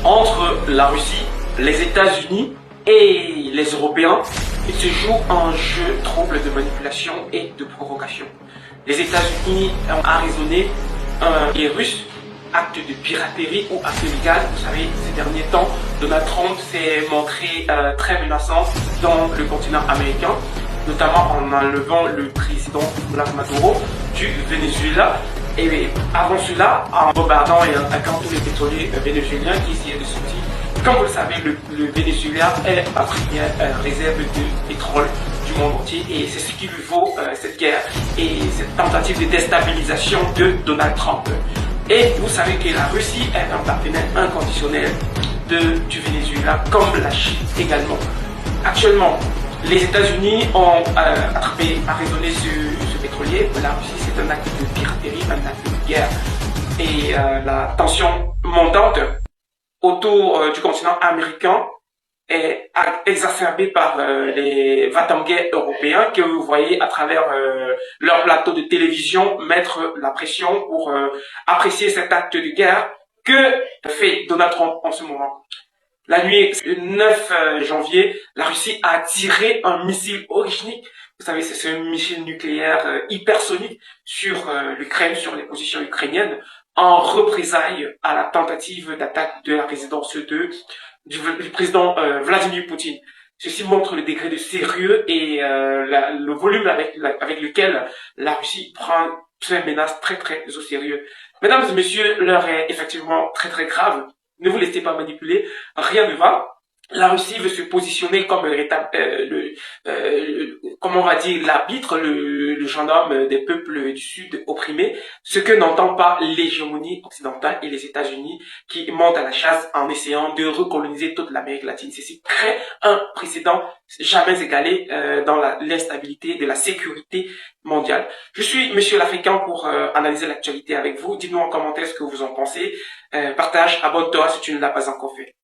entre la Russie, les États-Unis et les Européens, il se joue un jeu trouble de manipulation et de provocation. Les États-Unis ont arraisonné les Russes, acte de piraterie ou acte légal. Vous savez, ces derniers temps, Donald Trump s'est montré très menaçant dans le continent américain, notamment en enlevant le président Nicolás Maduro du Venezuela. Et avant cela, en bombardant et en attaquant tous les pétroliers vénézuéliens qui essayaient de sortir. Comme vous le savez, le Venezuela est la première réserve de pétrole du monde entier et c'est ce qui lui vaut cette guerre et cette tentative de déstabilisation de Donald Trump. Et vous savez que la Russie est un partenaire inconditionnel du Venezuela, comme la Chine également. Actuellement, les États-Unis ont arraisonné ce pétrolier. La Russie, c'est un acte de piraterie, un acte de guerre. Et la tension montante autour du continent américain est exacerbée par les va-t-en-guerre européens que vous voyez à travers leur plateau de télévision mettre la pression pour apprécier cet acte de guerre que fait Donald Trump en ce moment. La nuit du 9 janvier, la Russie a tiré un missile originique. Vous savez, c'est ce missile nucléaire hypersonique sur l'Ukraine, sur les positions ukrainiennes, en représailles à la tentative d'attaque de la résidence du président Vladimir Poutine. Ceci montre le degré de sérieux et le volume avec lequel la Russie prend ces menaces très au sérieux. Mesdames et messieurs, l'heure est effectivement très grave. Ne vous laissez pas manipuler, rien ne va. La Russie veut se positionner comme comment on va dire, l'arbitre, le gendarme des peuples du Sud opprimés, ce que n'entend pas l'hégémonie occidentale et les États-Unis qui montent à la chasse en essayant de recoloniser toute l'Amérique latine. Ceci crée un précédent jamais égalé dans l'instabilité de la sécurité mondiale. Je suis Monsieur l'Africain pour analyser l'actualité avec vous. Dites-nous en commentaire ce que vous en pensez. Partage, abonne-toi si tu ne l'as pas encore fait.